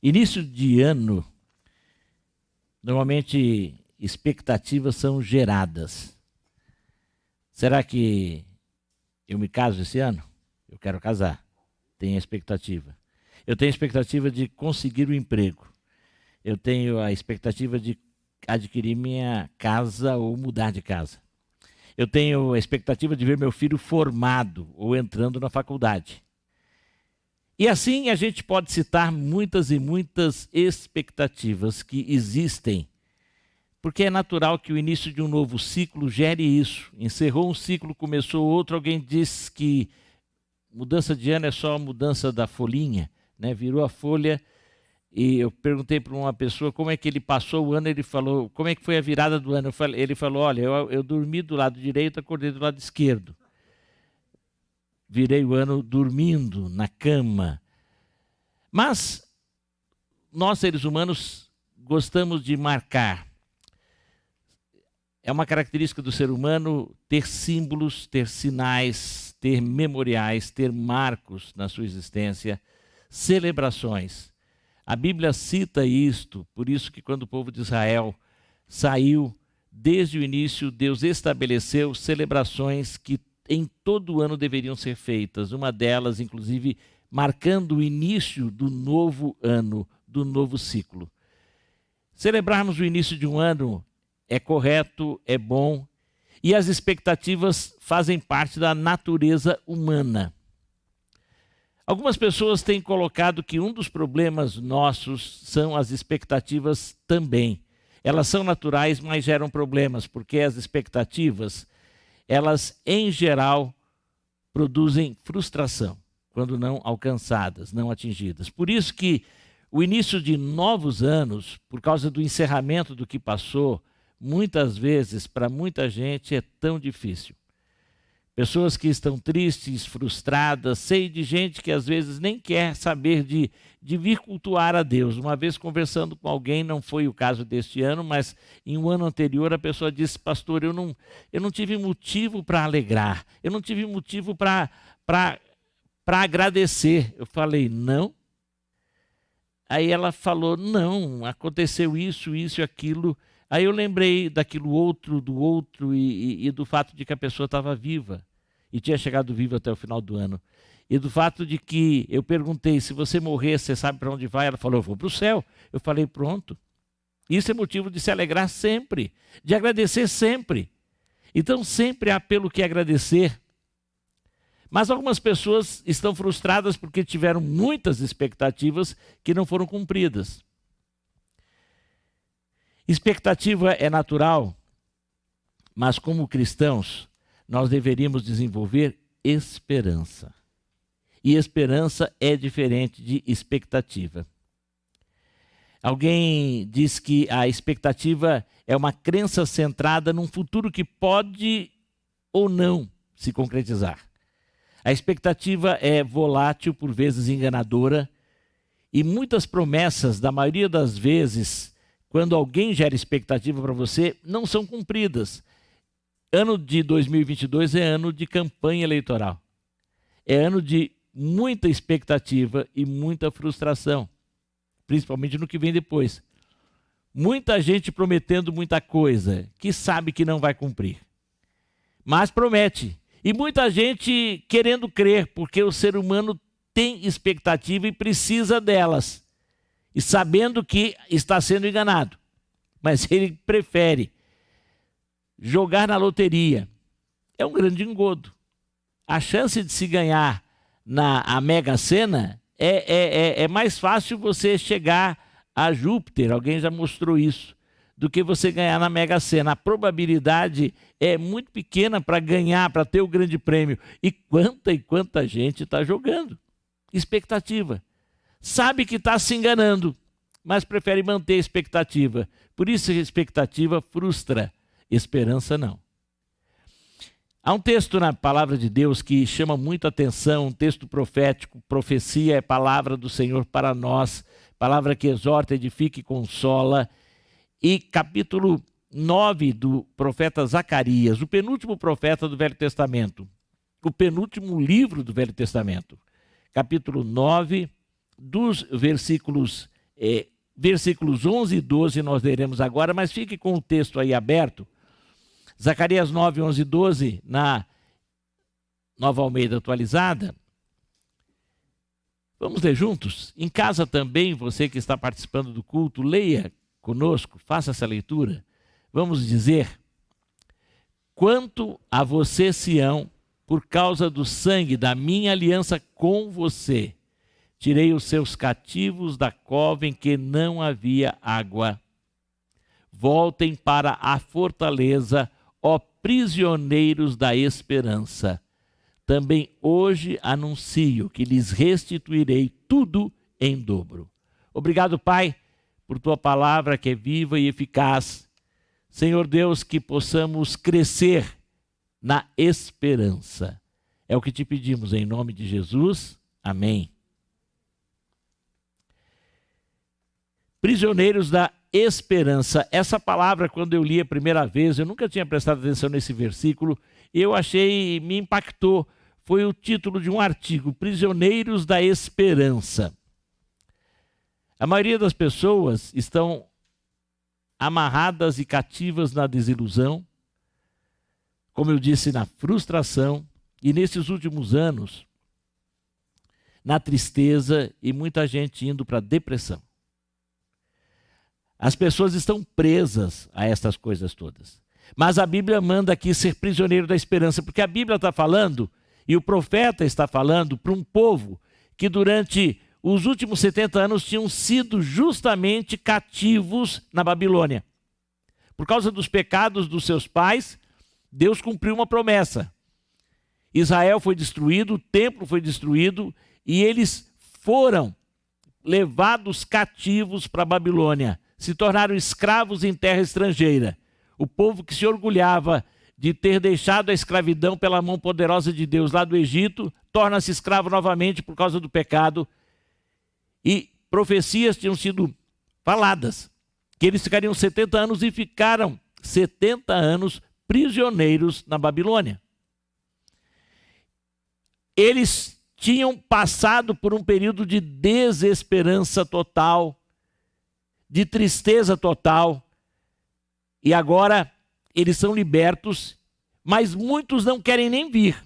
Início de ano, normalmente expectativas são geradas. Será que eu me caso esse ano? Eu quero casar. Tenho a expectativa. Eu tenho a expectativa de conseguir o emprego. Eu tenho a expectativa de adquirir minha casa ou mudar de casa. Eu tenho a expectativa de ver meu filho formado ou entrando na faculdade. E assim a gente pode citar muitas e muitas expectativas que existem, porque é natural que o início de um novo ciclo gere isso. Encerrou um ciclo, começou outro, alguém diz que mudança de ano é só a mudança da folhinha, né? Virou a folha. E eu perguntei para uma pessoa como é que ele passou o ano, ele falou, como é que foi a virada do ano? Ele falou, olha, eu dormi do lado direito, acordei do lado esquerdo. Virei o ano dormindo na cama. Mas nós, seres humanos, gostamos de marcar. É uma característica do ser humano ter símbolos, ter sinais, ter memoriais, ter marcos na sua existência, celebrações. A Bíblia cita isto, por isso que quando o povo de Israel saiu, desde o início, Deus estabeleceu celebrações que em todo ano deveriam ser feitas. Uma delas, inclusive, marcando o início do novo ano, do novo ciclo. Celebrarmos o início de um ano é correto, é bom, e as expectativas fazem parte da natureza humana. Algumas pessoas têm colocado que um dos problemas nossos são as expectativas também. Elas são naturais, mas geram problemas, porque as expectativas, elas em geral produzem frustração quando não alcançadas, não atingidas. Por isso que o início de novos anos, por causa do encerramento do que passou, muitas vezes, para muita gente, é tão difícil. Pessoas que estão tristes, frustradas, sei de gente que às vezes nem quer saber de vir cultuar a Deus. Uma vez conversando com alguém, não foi o caso deste ano, mas em um ano anterior a pessoa disse, pastor, eu não tive motivo para alegrar, eu não tive motivo para agradecer. Eu falei, não? Aí ela falou, não, aconteceu isso e aquilo. Aí eu lembrei daquilo outro, do outro e do fato de que a pessoa estava viva e tinha chegado viva até o final do ano. E do fato de que eu perguntei, se você morrer, você sabe para onde vai? Ela falou, eu vou para o céu. Eu falei, pronto. Isso é motivo de se alegrar sempre, de agradecer sempre. Então sempre há pelo que agradecer. Mas algumas pessoas estão frustradas porque tiveram muitas expectativas que não foram cumpridas. Expectativa é natural, mas como cristãos, nós deveríamos desenvolver esperança. E esperança é diferente de expectativa. Alguém diz que a expectativa é uma crença centrada num futuro que pode ou não se concretizar. A expectativa é volátil, por vezes enganadora, e muitas promessas, da maioria das vezes, quando alguém gera expectativa para você, não são cumpridas. Ano de 2022 é ano de campanha eleitoral. É ano de muita expectativa e muita frustração, principalmente no que vem depois. Muita gente prometendo muita coisa que sabe que não vai cumprir, mas promete. E muita gente querendo crer, porque o ser humano tem expectativa e precisa delas. E sabendo que está sendo enganado. Mas ele prefere jogar na loteria. É um grande engodo. A chance de se ganhar na Mega Sena é mais fácil você chegar a Júpiter, alguém já mostrou isso, do que você ganhar na Mega Sena. A probabilidade é muito pequena para ganhar, para ter o grande prêmio. E quanta gente está jogando. Expectativa. Sabe que está se enganando, mas prefere manter a expectativa. Por isso a expectativa frustra, esperança não. Há um texto na palavra de Deus que chama muito a atenção, um texto profético, profecia é palavra do Senhor para nós, palavra que exorta, edifica e consola. E capítulo 9 do profeta Zacarias, o penúltimo profeta do Velho Testamento, o penúltimo livro do Velho Testamento, capítulo 9, dos versículos versículos 11 e 12 nós leremos agora, mas fique com o texto aí aberto. Zacarias 9, 11 e 12, na Nova Almeida atualizada. Vamos ler juntos? Em casa também, você que está participando do culto, leia conosco, faça essa leitura. Vamos dizer: quanto a você, Sião, por causa do sangue da minha aliança com você, tirei os seus cativos da cova em que não havia água. Voltem para a fortaleza, ó prisioneiros da esperança. Também hoje anuncio que lhes restituirei tudo em dobro. Obrigado, Pai, por tua palavra que é viva e eficaz. Senhor Deus, que possamos crescer na esperança. É o que te pedimos em nome de Jesus. Amém. Prisioneiros da esperança. Essa palavra, quando eu li a primeira vez, eu nunca tinha prestado atenção nesse versículo, eu achei, me impactou. Foi o título de um artigo, Prisioneiros da Esperança. A maioria das pessoas estão amarradas e cativas na desilusão, como eu disse, na frustração, e nesses últimos anos, na tristeza, e muita gente indo para a depressão. As pessoas estão presas a essas coisas todas. Mas a Bíblia manda aqui ser prisioneiro da esperança, porque a Bíblia está falando, e o profeta está falando para um povo que durante os últimos 70 anos tinham sido justamente cativos na Babilônia. Por causa dos pecados dos seus pais, Deus cumpriu uma promessa. Israel foi destruído, o templo foi destruído, e eles foram levados cativos para a Babilônia. Se tornaram escravos em terra estrangeira. O povo que se orgulhava de ter deixado a escravidão pela mão poderosa de Deus lá do Egito, torna-se escravo novamente por causa do pecado. E profecias tinham sido faladas, que eles ficariam 70 anos, e ficaram 70 anos prisioneiros na Babilônia. Eles tinham passado por um período de desesperança total, de tristeza total, e agora eles são libertos, mas muitos não querem nem vir.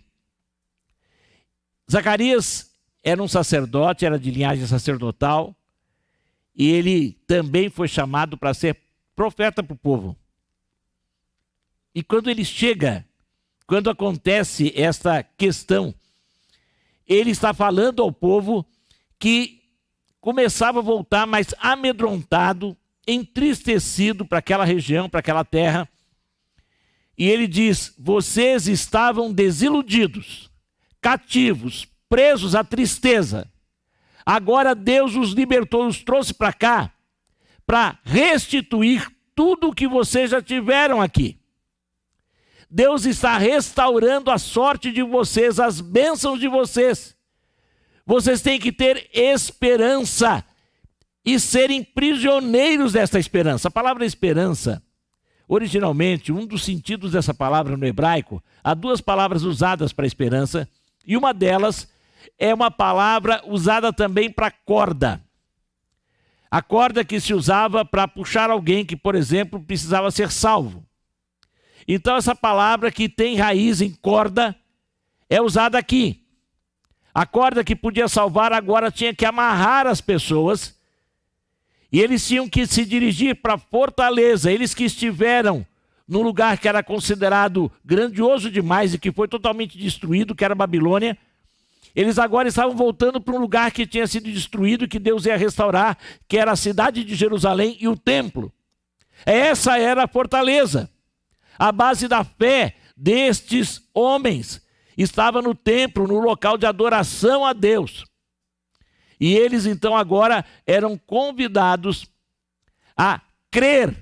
Zacarias era um sacerdote, era de linhagem sacerdotal, e ele também foi chamado para ser profeta para o povo. E quando ele chega, quando acontece esta questão, ele está falando ao povo que começava a voltar mais amedrontado, entristecido para aquela região, para aquela terra. E ele diz: vocês estavam desiludidos, cativos, presos à tristeza. Agora Deus os libertou, os trouxe para cá, para restituir tudo o que vocês já tiveram aqui. Deus está restaurando a sorte de vocês, as bênçãos de vocês. Vocês têm que ter esperança e serem prisioneiros dessa esperança. A palavra esperança, originalmente, um dos sentidos dessa palavra no hebraico, há duas palavras usadas para esperança, e uma delas é uma palavra usada também para corda. A corda que se usava para puxar alguém que, por exemplo, precisava ser salvo. Então essa palavra que tem raiz em corda é usada aqui. A corda que podia salvar agora tinha que amarrar as pessoas, e eles tinham que se dirigir para a fortaleza. Eles que estiveram num lugar que era considerado grandioso demais e que foi totalmente destruído, que era a Babilônia, eles agora estavam voltando para um lugar que tinha sido destruído, que Deus ia restaurar, que era a cidade de Jerusalém e o templo. Essa era a fortaleza. A base da fé destes homens estava no templo, no local de adoração a Deus. E eles então agora eram convidados a crer,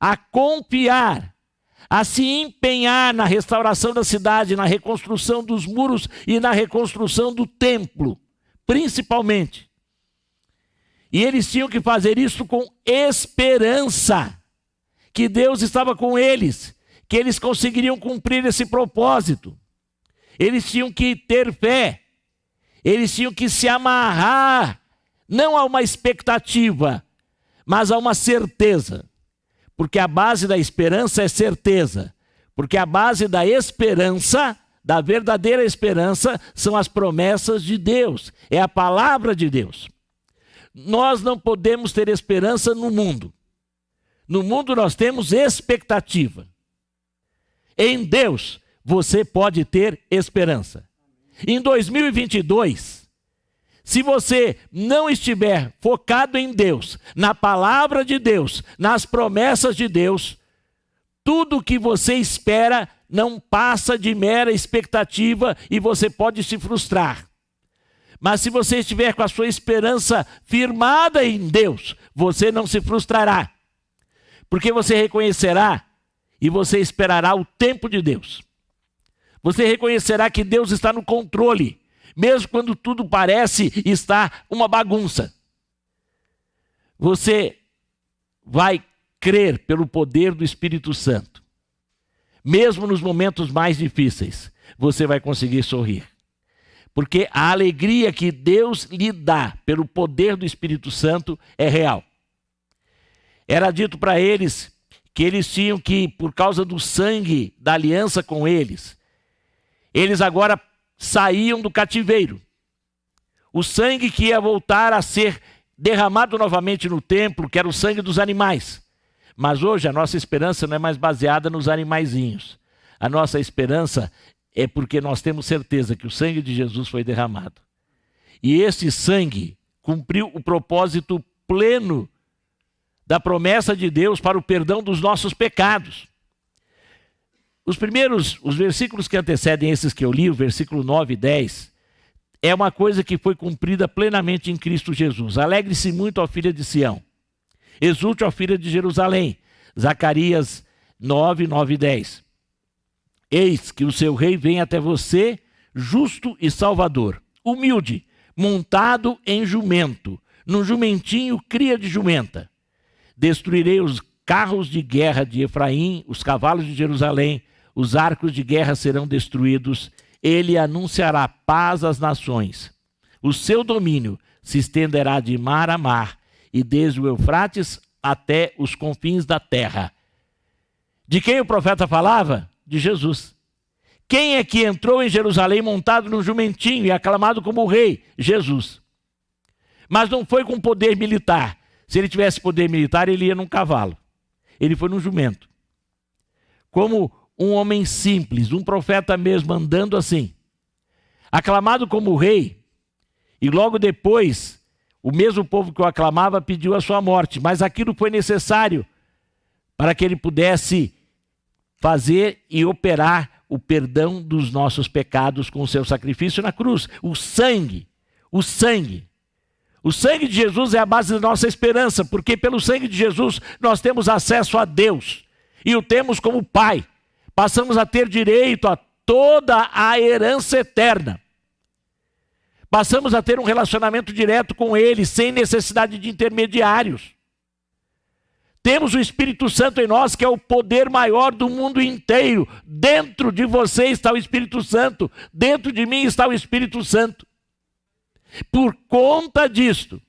a confiar, a se empenhar na restauração da cidade, na reconstrução dos muros e na reconstrução do templo, principalmente. E eles tinham que fazer isso com esperança, que Deus estava com eles, que eles conseguiriam cumprir esse propósito. Eles tinham que ter fé, eles tinham que se amarrar, não a uma expectativa, mas há uma certeza, porque a base da esperança é certeza, porque a base da esperança, da verdadeira esperança, são as promessas de Deus, é a palavra de Deus. Nós não podemos ter esperança no mundo. No mundo nós temos expectativa. Em Deus você pode ter esperança. Em 2022, se você não estiver focado em Deus, na palavra de Deus, nas promessas de Deus, tudo o que você espera não passa de mera expectativa e você pode se frustrar. Mas se você estiver com a sua esperança firmada em Deus, você não se frustrará. Porque você reconhecerá e você esperará o tempo de Deus. Você reconhecerá que Deus está no controle, mesmo quando tudo parece estar uma bagunça. Você vai crer pelo poder do Espírito Santo. Mesmo nos momentos mais difíceis, você vai conseguir sorrir. Porque a alegria que Deus lhe dá pelo poder do Espírito Santo é real. Era dito para eles que eles tinham que, por causa do sangue da aliança com eles agora saíam do cativeiro. O sangue que ia voltar a ser derramado novamente no templo, que era o sangue dos animais. Mas hoje a nossa esperança não é mais baseada nos animaizinhos. A nossa esperança é porque nós temos certeza que o sangue de Jesus foi derramado. E esse sangue cumpriu o propósito pleno da promessa de Deus para o perdão dos nossos pecados. Os versículos que antecedem esses que eu li, o versículo 9 e 10, é uma coisa que foi cumprida plenamente em Cristo Jesus. Alegre-se muito, ó filha de Sião. Exulte, ó filha de Jerusalém. Zacarias 9, 9 e 10. Eis que o seu rei vem até você, justo e salvador, humilde, montado em jumento, num jumentinho cria de jumenta. Destruirei os carros de guerra de Efraim, os cavalos de Jerusalém, os arcos de guerra serão destruídos. Ele anunciará paz às nações. O seu domínio se estenderá de mar a mar, e desde o Eufrates até os confins da terra. De quem o profeta falava? De Jesus. Quem é que entrou em Jerusalém montado num jumentinho e aclamado como rei? Jesus. Mas não foi com poder militar. Se ele tivesse poder militar, ele ia num cavalo. Ele foi num jumento. Como um homem simples, um profeta mesmo, andando assim. Aclamado como rei. E logo depois, o mesmo povo que o aclamava pediu a sua morte. Mas aquilo foi necessário para que ele pudesse fazer e operar o perdão dos nossos pecados com o seu sacrifício na cruz. O sangue de Jesus é a base da nossa esperança, porque pelo sangue de Jesus nós temos acesso a Deus e o temos como Pai. Passamos a ter direito a toda a herança eterna. Passamos a ter um relacionamento direto com Ele, sem necessidade de intermediários. Temos o Espírito Santo em nós, que é o poder maior do mundo inteiro. Dentro de você está o Espírito Santo. Dentro de mim está o Espírito Santo. Por conta disto,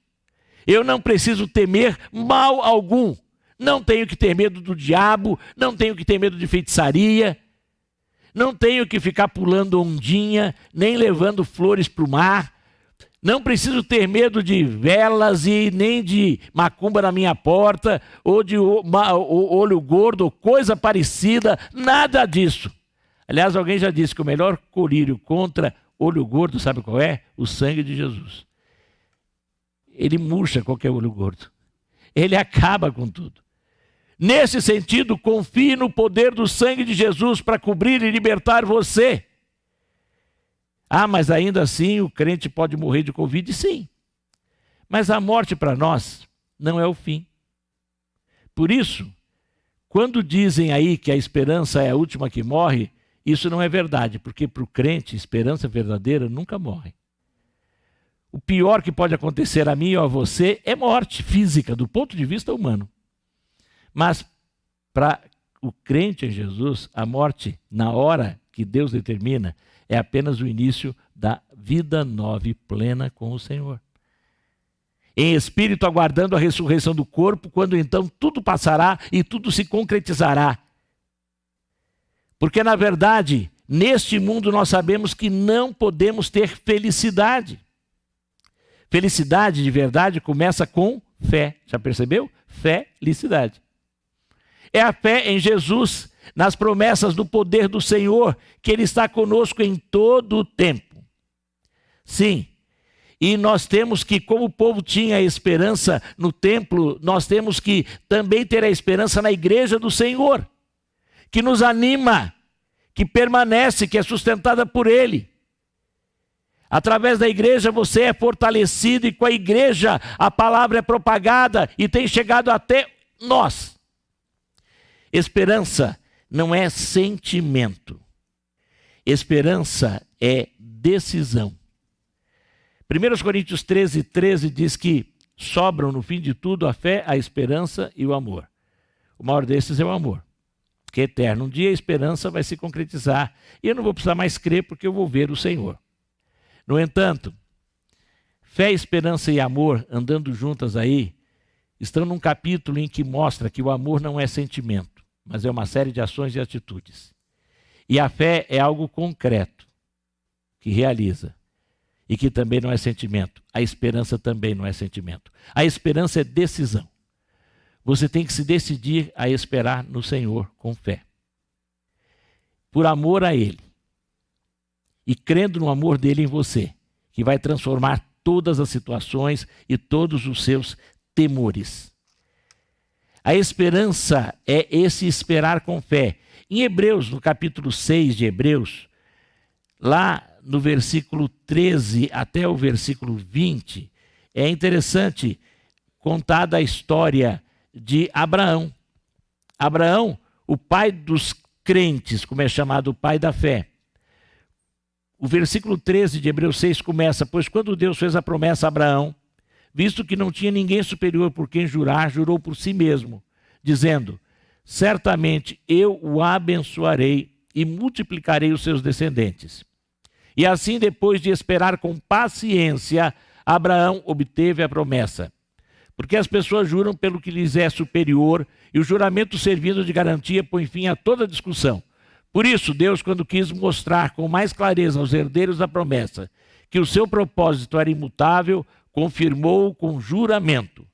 eu não preciso temer mal algum. Não tenho que ter medo do diabo, não tenho que ter medo de feitiçaria, não tenho que ficar pulando ondinha, nem levando flores para o mar. Não preciso ter medo de velas e nem de macumba na minha porta, ou de olho gordo, ou coisa parecida, nada disso. Aliás, alguém já disse que o melhor colírio contra olho gordo, sabe qual é? O sangue de Jesus. Ele murcha qualquer olho gordo. Ele acaba com tudo. Nesse sentido, confie no poder do sangue de Jesus para cobrir e libertar você. Ah, mas ainda assim o crente pode morrer de Covid? Sim. Mas a morte para nós não é o fim. Por isso, quando dizem aí que a esperança é a última que morre, isso não é verdade, porque para o crente, esperança verdadeira nunca morre. O pior que pode acontecer a mim ou a você é morte física, do ponto de vista humano. Mas para o crente em Jesus, a morte, na hora que Deus determina, é apenas o início da vida nova e plena com o Senhor. em espírito aguardando a ressurreição do corpo, quando então tudo passará e tudo se concretizará. Porque, na verdade, neste mundo nós sabemos que não podemos ter felicidade. Felicidade de verdade começa com fé. Já percebeu? Felicidade. É a fé em Jesus, nas promessas do poder do Senhor, que Ele está conosco em todo o tempo. Sim, e nós temos que, como o povo tinha a esperança no templo, nós temos que também ter a esperança na igreja do Senhor, que nos anima, que permanece, que é sustentada por Ele. Através da igreja você é fortalecido e com a igreja a palavra é propagada e tem chegado até nós. Esperança não é sentimento. Esperança é decisão. 1 Coríntios 13 diz que sobram no fim de tudo a fé, a esperança e o amor. O maior desses é o amor, que é eterno. Um dia a esperança vai se concretizar e eu não vou precisar mais crer porque eu vou ver o Senhor. No entanto, fé, esperança e amor, andando juntas aí, estão num capítulo em que mostra que o amor não é sentimento, mas é uma série de ações e atitudes. E a fé é algo concreto, que realiza, e que também não é sentimento. A esperança também não é sentimento. A esperança é decisão. Você tem que se decidir a esperar no Senhor com fé. Por amor a Ele. E crendo no amor dele em você, que vai transformar todas as situações e todos os seus temores. A esperança é esse esperar com fé. Em Hebreus, no capítulo 6 de Hebreus, lá no versículo 13 até o versículo 20, é interessante contada a história de Abraão. Abraão, o pai dos crentes, como é chamado o pai da fé. O versículo 13 de Hebreus 6 começa: pois quando Deus fez a promessa a Abraão, visto que não tinha ninguém superior por quem jurar, jurou por si mesmo, dizendo: certamente eu o abençoarei e multiplicarei os seus descendentes. E assim, depois de esperar com paciência, Abraão obteve a promessa. Porque as pessoas juram pelo que lhes é superior, e o juramento servindo de garantia põe fim a toda discussão. Por isso, Deus, quando quis mostrar com mais clareza aos herdeiros da promessa que o seu propósito era imutável, confirmou-o com juramento.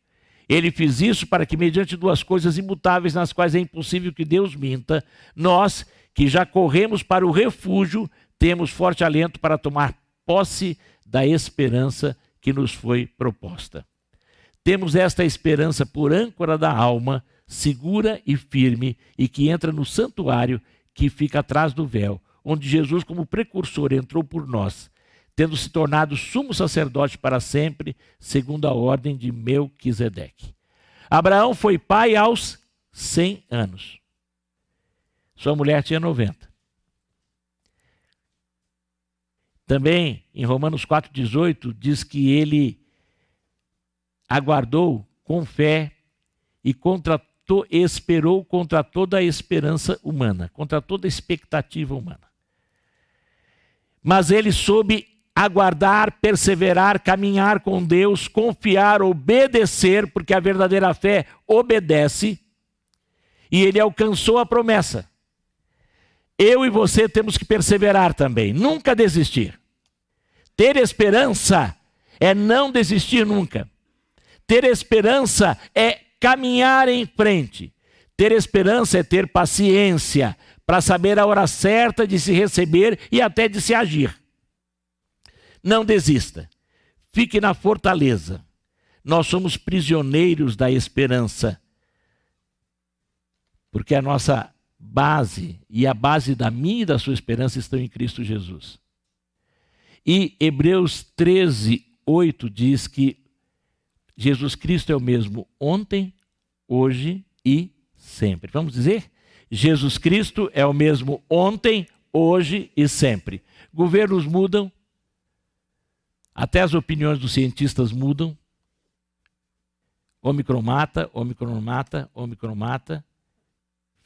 Ele fez isso para que, mediante duas coisas imutáveis nas quais é impossível que Deus minta, nós, que já corremos para o refúgio, temos forte alento para tomar posse da esperança que nos foi proposta. Temos esta esperança por âncora da alma, segura e firme, e que entra no santuário que fica atrás do véu, onde Jesus, como precursor, entrou por nós, tendo se tornado sumo sacerdote para sempre, segundo a ordem de Melquisedeque. Abraão foi pai aos 100 anos. Sua mulher tinha 90. Também, em Romanos 4,18, diz que ele aguardou com fé e esperou contra toda a esperança humana, contra toda a expectativa humana. Mas ele soube aguardar, perseverar, caminhar com Deus, confiar, obedecer, porque a verdadeira fé obedece, e ele alcançou a promessa. Eu e você temos que perseverar também, nunca desistir. Ter esperança é não desistir nunca. Ter esperança é caminhar em frente. Ter esperança é ter paciência para saber a hora certa de se receber e até de se agir. Não desista. Fique na fortaleza. Nós somos prisioneiros da esperança. Porque a nossa base e a base da minha e da sua esperança estão em Cristo Jesus. E Hebreus 13:8 diz que Jesus Cristo é o mesmo ontem, hoje e sempre. Vamos dizer? Jesus Cristo é o mesmo ontem, hoje e sempre. Governos mudam, até as opiniões dos cientistas mudam. Ômicron mata, Ômicron mata, Ômicron mata.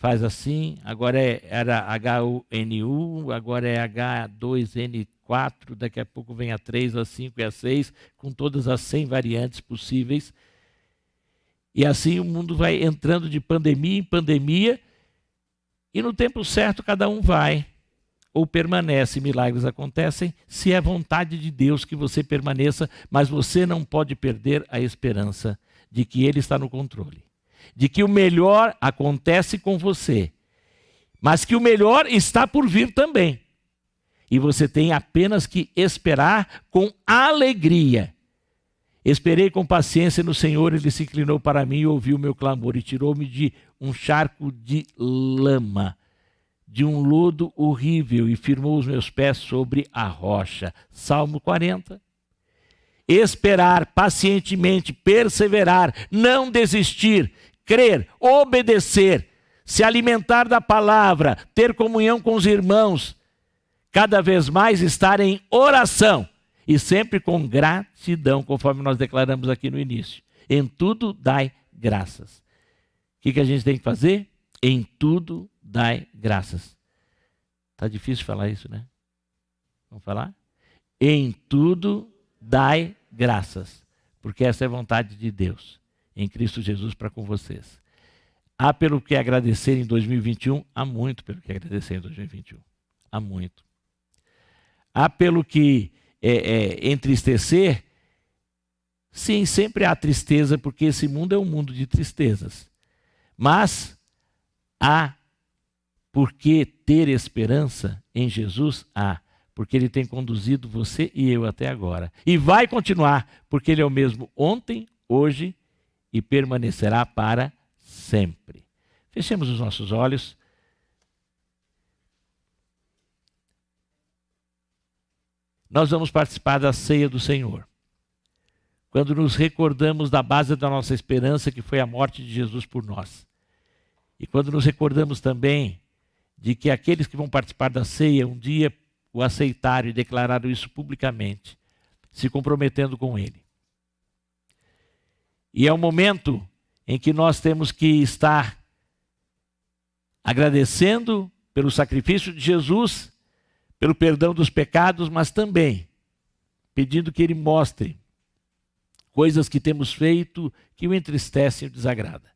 Faz assim, agora era H1N1, agora é H2N4, 4, daqui a pouco vem a 3, a 5 e a 6, com todas as 100 variantes possíveis. E assim o mundo vai entrando de pandemia em pandemia, e no tempo certo cada um vai ou permanece, milagres acontecem, se é vontade de Deus que você permaneça, mas você não pode perder a esperança de que Ele está no controle, de que o melhor acontece com você, mas que o melhor está por vir também. E você tem apenas que esperar com alegria. Esperei com paciência no Senhor, Ele se inclinou para mim e ouviu o meu clamor e tirou-me de um charco de lama, de um lodo horrível, e firmou os meus pés sobre a rocha. Salmo 40. Esperar pacientemente, perseverar, não desistir, crer, obedecer, se alimentar da palavra, ter comunhão com os irmãos, cada vez mais estar em oração e sempre com gratidão, conforme nós declaramos aqui no início. Em tudo dai graças. O que a gente tem que fazer? Em tudo dai graças. Está difícil falar isso, né? Vamos falar? Em tudo dai graças, porque essa é a vontade de Deus, em Cristo Jesus para com vocês. Há pelo que agradecer em 2021? Há muito pelo que agradecer em 2021. Há muito. Há pelo que entristecer? Sim, sempre há tristeza, porque esse mundo é um mundo de tristezas. Mas há por que ter esperança em Jesus? Há, porque Ele tem conduzido você e eu até agora. E vai continuar, porque Ele é o mesmo ontem, hoje e permanecerá para sempre. Fechemos os nossos olhos. Nós vamos participar da ceia do Senhor, quando nos recordamos da base da nossa esperança, que foi a morte de Jesus por nós. E quando nos recordamos também de que aqueles que vão participar da ceia um dia o aceitaram e declararam isso publicamente, se comprometendo com Ele. E é um momento em que nós temos que estar agradecendo pelo sacrifício de Jesus, pelo perdão dos pecados, mas também pedindo que Ele mostre coisas que temos feito que o entristecem e o desagrada.